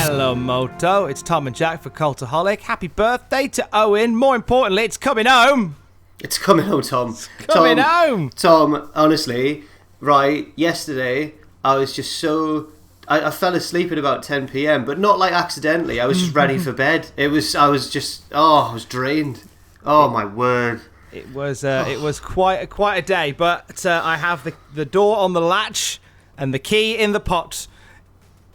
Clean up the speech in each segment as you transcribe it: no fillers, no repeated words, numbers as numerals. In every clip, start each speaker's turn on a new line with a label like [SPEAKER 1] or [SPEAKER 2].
[SPEAKER 1] Hello, Moto. It's Tom and Jack for Cultaholic. Happy birthday to Owen. More importantly, it's coming home.
[SPEAKER 2] It's coming home, Tom.
[SPEAKER 1] Coming home.
[SPEAKER 2] Tom, honestly, right, yesterday, I was just so... I fell asleep at about 10 p.m, but not like accidentally. I was just ready for bed. I was drained. Oh, my word.
[SPEAKER 1] It was quite a day, but I have the door on the latch and the key in the pot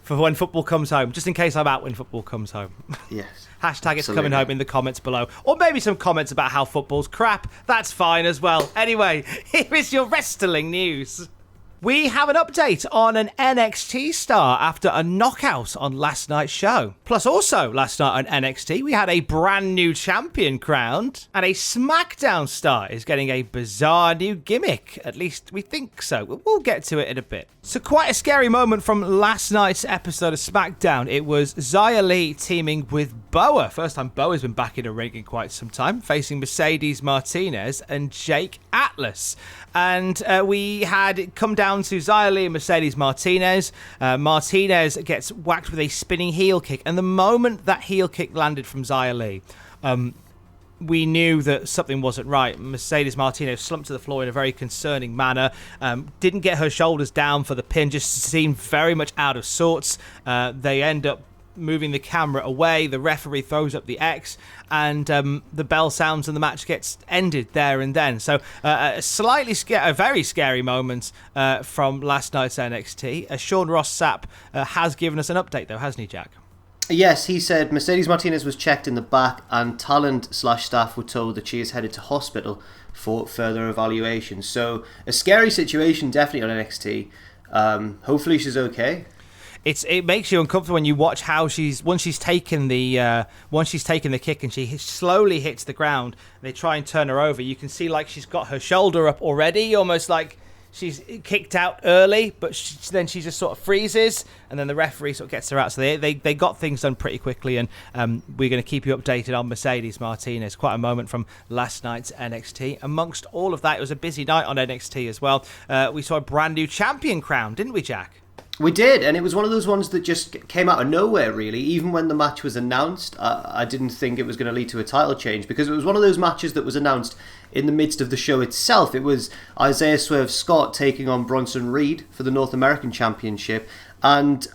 [SPEAKER 1] for when football comes home, just in case I'm out when football comes home.
[SPEAKER 2] Yes.
[SPEAKER 1] Hashtag it's coming home in the comments below. Or maybe some comments about how football's crap. That's fine as well. Anyway, here is your wrestling news. We have an update on an NXT star after a knockout on last night's show. Plus also, last night on NXT, we had a brand new champion crowned, and a SmackDown star is getting a bizarre new gimmick. At least we think so. We'll get to it in a bit. So quite a scary moment from last night's episode of SmackDown. It was Xia Li teaming with Boa. First time Boa's been back in a ring in quite some time, facing Mercedes Martinez and Jake Atlas. And we had it come down to Xia Li and Mercedes Martinez. Martinez gets whacked with a spinning heel kick. And the moment that heel kick landed from Xia Li, we knew that something wasn't right. Mercedes Martinez slumped to the floor in a very concerning manner. Didn't get her shoulders down for the pin. Just seemed very much out of sorts. They end up moving the camera away. The referee throws up the X, and the bell sounds, and the match gets ended there and then. So a very scary moment from last night's NXT. Sean Ross Sapp has given us an update, though, hasn't he, Jack?
[SPEAKER 2] Yes, he said Mercedes Martinez was checked in the back, and talent/staff were told that she is headed to hospital for further evaluation. So a scary situation, definitely on NXT. Hopefully she's okay.
[SPEAKER 1] It makes you uncomfortable when you watch how once she's taken the kick and she slowly hits the ground. They try and turn her over. You can see like she's got her shoulder up already, almost like she's kicked out early. But then she just sort of freezes, and then the referee sort of gets her out. So they got things done pretty quickly, and we're going to keep you updated on Mercedes Martinez. Quite a moment from last night's NXT. Amongst all of that, it was a busy night on NXT as well. We saw a brand new champion crown, didn't we, Jack?
[SPEAKER 2] We did, and it was one of those ones that just came out of nowhere, really. Even when the match was announced, I didn't think it was going to lead to a title change, because it was one of those matches that was announced in the midst of the show itself. It was Isaiah Swerve Scott taking on Bronson Reed for the North American Championship, and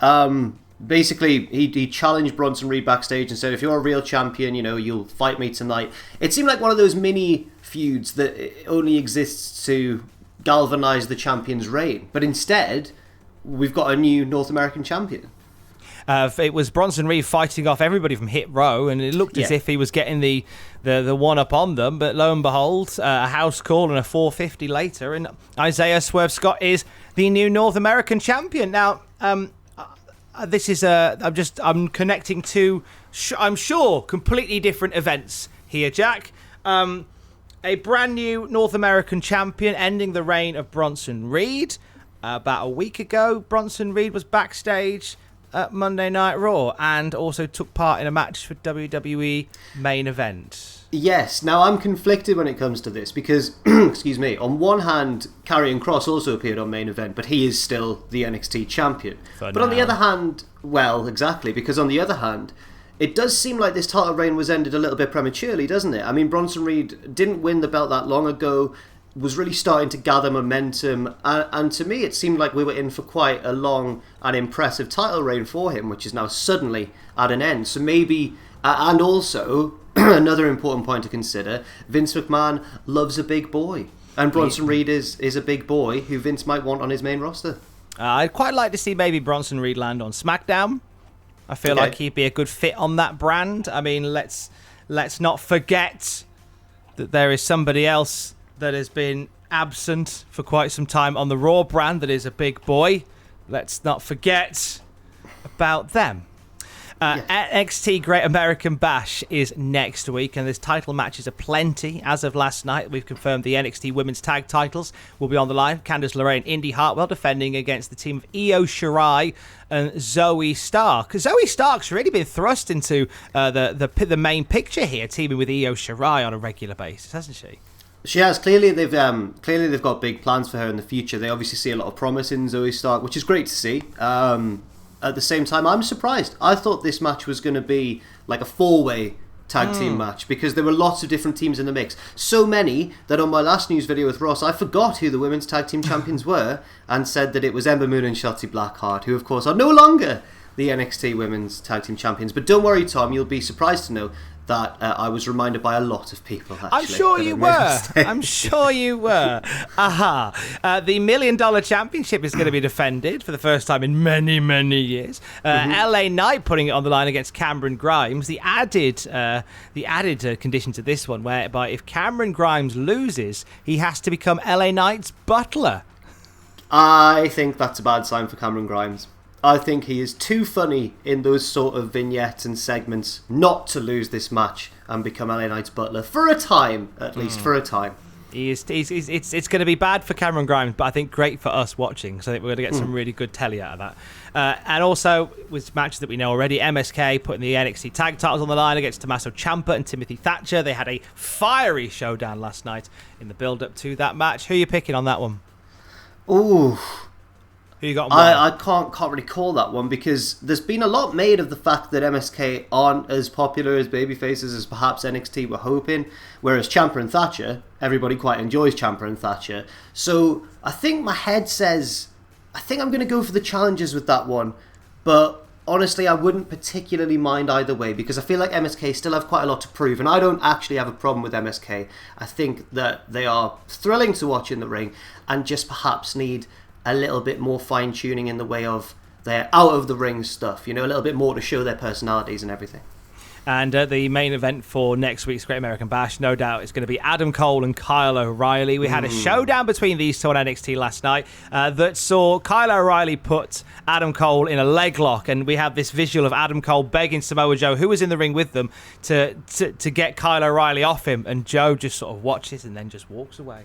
[SPEAKER 2] basically he challenged Bronson Reed backstage and said, if you're a real champion, you'll fight me tonight. It seemed like one of those mini feuds that only exists to galvanize the champion's reign, but instead we've got a new North American champion.
[SPEAKER 1] It was Bronson Reed fighting off everybody from Hit Row, and it looked as if he was getting the one up on them, but lo and behold, a house call and a 450 later, and Isaiah Swerve Scott is the new North American champion. Now, this is I'm connecting to, I'm sure, completely different events here, Jack. A brand new North American champion ending the reign of Bronson Reed. About a week ago, Bronson Reed was backstage at Monday Night Raw and also took part in a match for WWE main event.
[SPEAKER 2] Yes, now I'm conflicted when it comes to this because, excuse me, on one hand, Karrion Kross also appeared on main event, but he is still the NXT champion. But on the other hand, well, exactly, because on the other hand, it does seem like this title reign was ended a little bit prematurely, doesn't it? I mean, Bronson Reed didn't win the belt that long ago, was really starting to gather momentum, and to me it seemed like we were in for quite a long and impressive title reign for him, which is now suddenly at an end. So maybe, and also another important point to consider, Vince McMahon loves a big boy, and Bronson Reed is a big boy who Vince might want on his main roster.
[SPEAKER 1] I'd quite like to see maybe Bronson Reed land on SmackDown. I feel like he'd be a good fit on that brand. I mean, let's not forget that there is somebody else that has been absent for quite some time on the Raw brand that is a big boy. Let's not forget about them. NXT Great American Bash is next week, and there's title matches aplenty. As of last night, we've confirmed the NXT Women's Tag titles will be on the line. Candice LeRae and Indy Hartwell defending against the team of Io Shirai and Zoe Stark. Zoe Stark's really been thrust into the main picture here, teaming with Io Shirai on a regular basis, hasn't she?
[SPEAKER 2] She has. Clearly they've got big plans for her in the future. They obviously see a lot of promise in Zoe Stark, which is great to see. at the same time, I'm surprised. I thought this match was going to be like a 4-way tag team match because there were lots of different teams in the mix. So many that on my last news video with Ross, I forgot who the women's tag team champions were and said that it was Ember Moon and Shotzi Blackheart, who of course are no longer the NXT women's tag team champions. But don't worry, Tom, you'll be surprised to know that I was reminded by a lot of people, actually.
[SPEAKER 1] I'm sure you were. I'm sure you were. Aha. The $1 Million Championship is going to be defended for the first time in many, many years. LA Knight putting it on the line against Cameron Grimes. The added condition to this one, whereby if Cameron Grimes loses, he has to become LA Knight's butler.
[SPEAKER 2] I think that's a bad sign for Cameron Grimes. I think he is too funny in those sort of vignettes and segments not to lose this match and become LA Knight's butler for a time, at least for a time.
[SPEAKER 1] It's going to be bad for Cameron Grimes, but I think great for us watching. So I think we're going to get some really good telly out of that. And also, with matches that we know already, MSK putting the NXT tag titles on the line against Tommaso Ciampa and Timothy Thatcher. They had a fiery showdown last night in the build-up to that match. Who are you picking on that one?
[SPEAKER 2] Ooh.
[SPEAKER 1] Who you got?
[SPEAKER 2] I can't really call that one because there's been a lot made of the fact that MSK aren't as popular as babyfaces as perhaps NXT were hoping, whereas Ciampa and Thatcher, everybody quite enjoys Ciampa and Thatcher. So I think my head says, I think I'm going to go for the challengers with that one, but honestly I wouldn't particularly mind either way because I feel like MSK still have quite a lot to prove, and I don't actually have a problem with MSK. I think that they are thrilling to watch in the ring and just perhaps need a little bit more fine-tuning in the way of their out-of-the-ring stuff, a little bit more to show their personalities and everything.
[SPEAKER 1] And the main event for next week's Great American Bash, no doubt, is going to be Adam Cole and Kyle O'Reilly. We had a showdown between these two on NXT last night that saw Kyle O'Reilly put Adam Cole in a leg lock, and we have this visual of Adam Cole begging Samoa Joe, who was in the ring with them, to get Kyle O'Reilly off him, and Joe just sort of watches and then just walks away.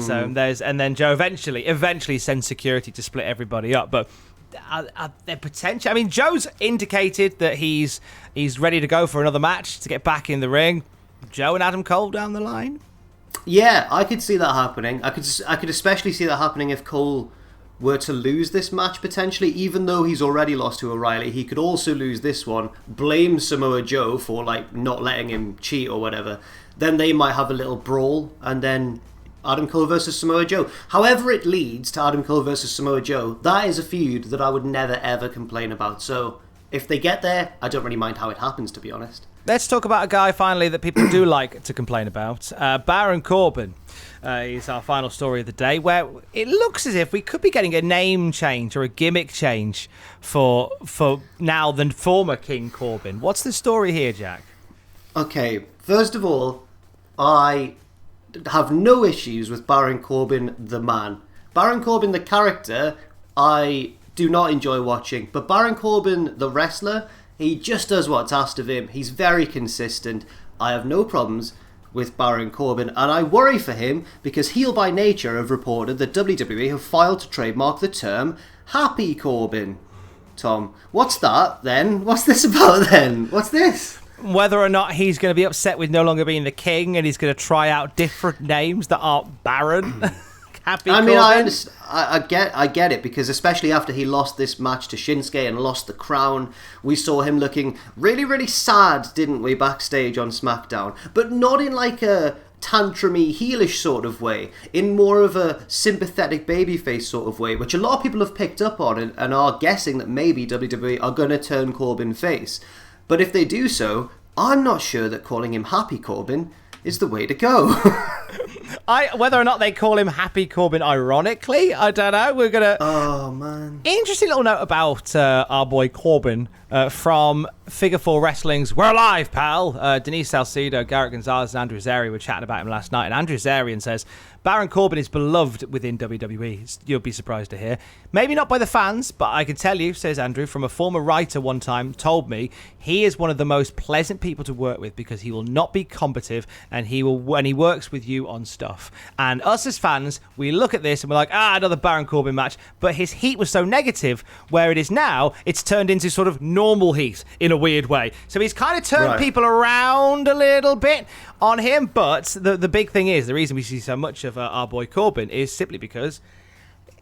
[SPEAKER 1] So then Joe eventually sends security to split everybody up. But their potential. I mean, Joe's indicated that he's ready to go for another match to get back in the ring. Joe and Adam Cole down the line.
[SPEAKER 2] Yeah, I could see that happening. I could especially see that happening if Cole were to lose this match potentially. Even though he's already lost to O'Reilly, he could also lose this one. Blame Samoa Joe for not letting him cheat or whatever. Then they might have a little brawl, and then Adam Cole versus Samoa Joe. However it leads to Adam Cole versus Samoa Joe, that is a feud that I would never ever complain about. So if they get there, I don't really mind how it happens, to be honest.
[SPEAKER 1] Let's talk about a guy finally that people do like to complain about. Baron Corbin is our final story of the day, where it looks as if we could be getting a name change or a gimmick change for now the former King Corbin. What's the story here, Jack?
[SPEAKER 2] Okay, first of all, I have no issues with Baron Corbin the man. Baron Corbin the character, I do not enjoy watching, but Baron Corbin the wrestler, he just does what's asked of him. He's very consistent. I have no problems with Baron Corbin, and I worry for him because heel by nature have reported that WWE have filed to trademark the term Happy Corbin. Tom, what's that then? What's this about then? What's this?
[SPEAKER 1] Whether or not he's going to be upset with no longer being the king and he's going to try out different names that aren't Baron. Happy
[SPEAKER 2] I mean,
[SPEAKER 1] Corbin.
[SPEAKER 2] I get it, because especially after he lost this match to Shinsuke and lost the crown, we saw him looking really, really sad, didn't we, backstage on SmackDown? But not in like a tantrumy, heelish sort of way, in more of a sympathetic babyface sort of way, which a lot of people have picked up on and are guessing that maybe WWE are going to turn Corbin face. But if they do so, I'm not sure that calling him Happy Corbin is the way to go.
[SPEAKER 1] Whether or not they call him Happy Corbin ironically, I don't know. We're going to...
[SPEAKER 2] Oh, man.
[SPEAKER 1] Interesting little note about our boy Corbin from Figure 4 Wrestling's We're Alive, Pal. Denise Salcedo, Garrett Gonzalez and Andrew Zarian were chatting about him last night. And Andrew Zarian says, Baron Corbin is beloved within WWE. You'll be surprised to hear. Maybe not by the fans, but I can tell you, says Andrew, from a former writer one time told me, he is one of the most pleasant people to work with because he will not be combative and he works with you on stuff. And us as fans, we look at this and we're like, another Baron Corbin match. But his heat was so negative, where it is now, it's turned into sort of normal heat in a weird way. So he's kind of turned people around a little bit on him. But the big thing is, the reason we see so much of our boy Corbin is simply because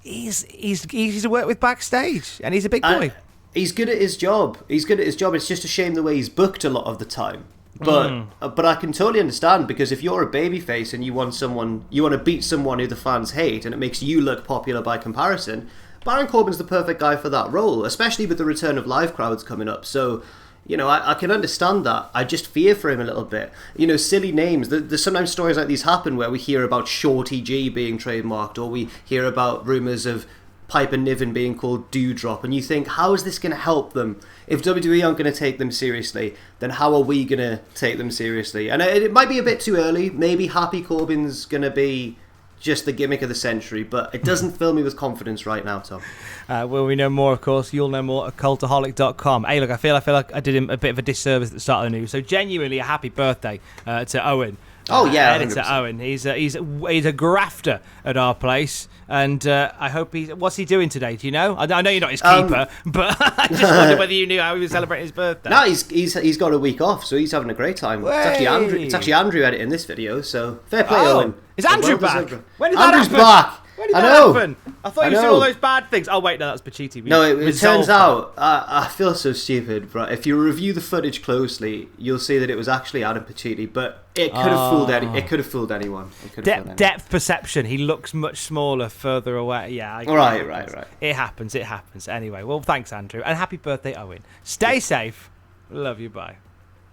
[SPEAKER 1] he's easy to work with backstage and he's a big boy.
[SPEAKER 2] He's good at his job. It's just a shame the way he's booked a lot of the time. But I can totally understand, because if you're a babyface and you want to beat someone who the fans hate, and it makes you look popular by comparison, Baron Corbin's the perfect guy for that role, especially with the return of live crowds coming up. So, I can understand that. I just fear for him a little bit. Silly names. There's sometimes stories like these happen where we hear about Shorty G being trademarked, or we hear about rumours of Piper Niven being called Dewdrop, and you think, how is this going to help them? If WWE aren't going to take them seriously, then how are we going to take them seriously? And it might be a bit too early. Maybe Happy Corbin's going to be just the gimmick of the century, but it doesn't fill me with confidence right now, Tom.
[SPEAKER 1] Well, we know more, of course. You'll know more at cultaholic.com. Hey, look, I feel like I did him a bit of a disservice at the start of the news. So genuinely, a happy birthday to Owen.
[SPEAKER 2] Oh yeah,
[SPEAKER 1] editor 100%. Owen. He's a grafter at our place, and I hope what's he doing today? Do you know? I know you're not his keeper, but I just wondered whether you knew how he was celebrating his birthday.
[SPEAKER 2] No, he's got a week off, so he's having a great time. It's actually Andrew editing this video, so fair play, Owen.
[SPEAKER 1] Is Andrew back? When did
[SPEAKER 2] Andrew's
[SPEAKER 1] that happen?
[SPEAKER 2] back.
[SPEAKER 1] When did that happen? I thought you said all those bad things. Oh wait, no, that's Pacitti.
[SPEAKER 2] No, it turns out I feel so stupid, but if you review the footage closely, you'll see that it was actually Adam Pacitti. But it could have fooled anyone.
[SPEAKER 1] Depth perception. He looks much smaller further away. Yeah.
[SPEAKER 2] Right.
[SPEAKER 1] It happens. Anyway, well, thanks, Andrew, and happy birthday, Owen. Stay safe. Love you. Bye.